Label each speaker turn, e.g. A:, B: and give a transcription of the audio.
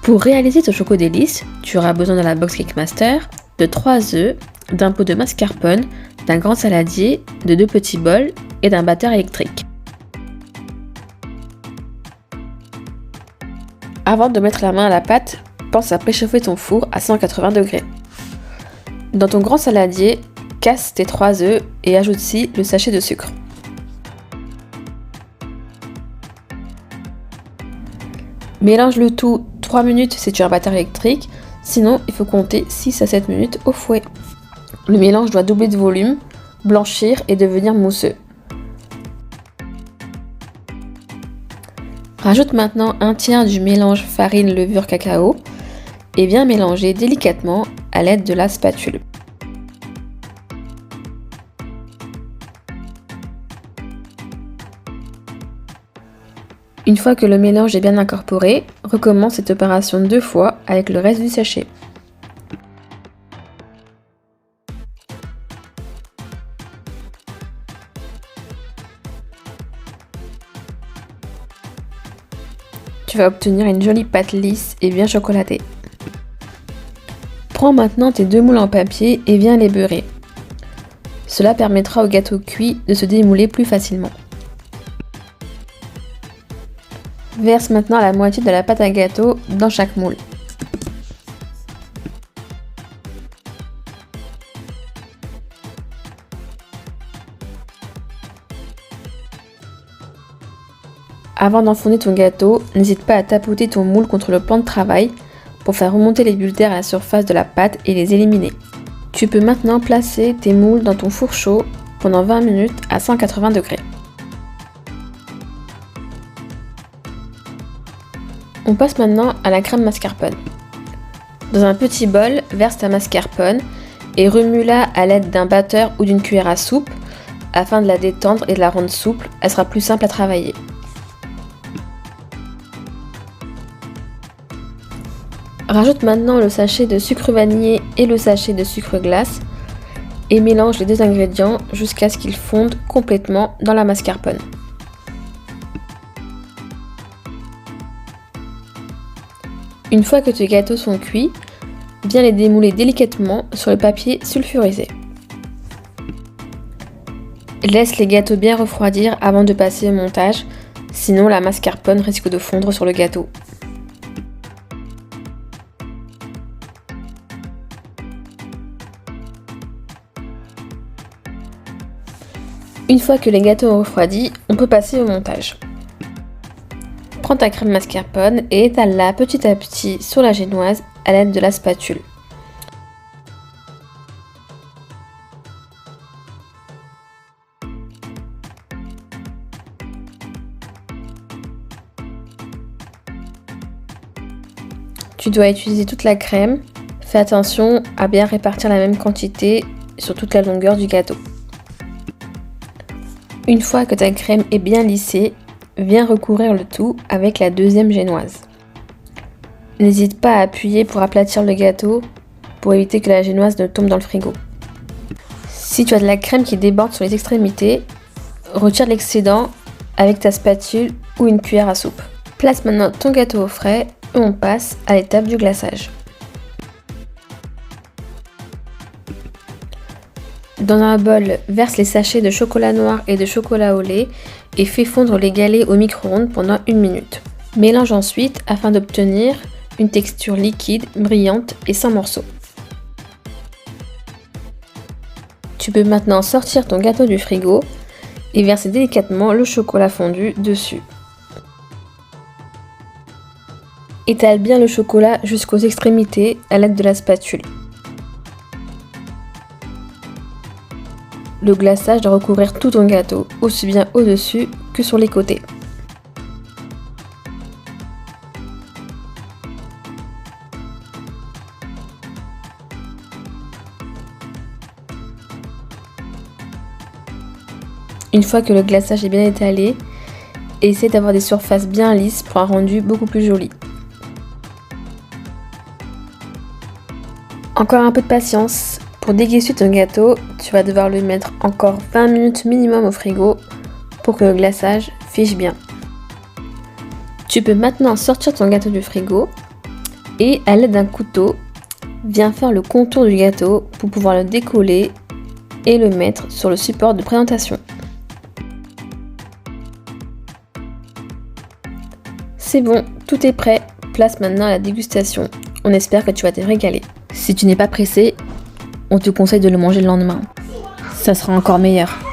A: Pour réaliser ton choco délice, tu auras besoin de la box Cake Master, de 3 œufs, d'un pot de mascarpone, d'un grand saladier, de 2 petits bols et d'un batteur électrique. Avant de mettre la main à la pâte, pense à préchauffer ton four à 180 degrés. Dans ton grand saladier, casse tes 3 œufs et ajoute-y le sachet de sucre. Mélange le tout 3 minutes si tu as un batteur électrique, sinon il faut compter 6 à 7 minutes au fouet. Le mélange doit doubler de volume, blanchir et devenir mousseux. Rajoute maintenant un tiers du mélange farine levure cacao et viens mélanger délicatement à l'aide de la spatule. Une fois que le mélange est bien incorporé, recommence cette opération 2 fois avec le reste du sachet. Tu vas obtenir une jolie pâte lisse et bien chocolatée. Prends maintenant tes 2 moules en papier et viens les beurrer. Cela permettra au gâteau cuit de se démouler plus facilement. Verse maintenant la moitié de la pâte à gâteau dans chaque moule. Avant d'enfourner ton gâteau, n'hésite pas à tapoter ton moule contre le plan de travail pour faire remonter les bulles d'air à la surface de la pâte et les éliminer. Tu peux maintenant placer tes moules dans ton four chaud pendant 20 minutes à 180 degrés. On passe maintenant à la crème mascarpone. Dans un petit bol, verse ta mascarpone et remue-la à l'aide d'un batteur ou d'une cuillère à soupe afin de la détendre et de la rendre souple, elle sera plus simple à travailler. Rajoute maintenant le sachet de sucre vanillé et le sachet de sucre glace et mélange les 2 ingrédients jusqu'à ce qu'ils fondent complètement dans la mascarpone. Une fois que tes gâteaux sont cuits, viens les démouler délicatement sur le papier sulfurisé. Laisse les gâteaux bien refroidir avant de passer au montage, sinon la mascarpone risque de fondre sur le gâteau. Une fois que les gâteaux ont refroidi, on peut passer au montage. Prends ta crème mascarpone et étale-la petit à petit sur la génoise à l'aide de la spatule. Tu dois utiliser toute la crème. Fais attention à bien répartir la même quantité sur toute la longueur du gâteau. Une fois que ta crème est bien lissée, viens recouvrir le tout avec la 2e génoise. N'hésite pas à appuyer pour aplatir le gâteau pour éviter que la génoise ne tombe dans le frigo. Si tu as de la crème qui déborde sur les extrémités, retire l'excédent avec ta spatule ou une cuillère à soupe. Place maintenant ton gâteau au frais et on passe à l'étape du glaçage. Dans un bol, verse les sachets de chocolat noir et de chocolat au lait et fais fondre les galets au micro-ondes pendant 1 minute. Mélange ensuite afin d'obtenir une texture liquide, brillante et sans morceaux. Tu peux maintenant sortir ton gâteau du frigo et verser délicatement le chocolat fondu dessus. Étale bien le chocolat jusqu'aux extrémités à l'aide de la spatule. Le glaçage doit recouvrir tout ton gâteau, aussi bien au-dessus que sur les côtés. Une fois que le glaçage est bien étalé, essaie d'avoir des surfaces bien lisses pour un rendu beaucoup plus joli. Encore un peu de patience. Pour déguster ton gâteau, tu vas devoir le mettre encore 20 minutes minimum au frigo pour que le glaçage fiche bien. Tu peux maintenant sortir ton gâteau du frigo Et à l'aide d'un couteau, viens faire le contour du gâteau pour pouvoir le décoller et le mettre sur le support de présentation. C'est bon, tout est prêt, place maintenant à la dégustation. On espère que tu vas te régaler. Si tu n'es pas pressé, on te conseille de le manger le lendemain. Ça sera encore meilleur.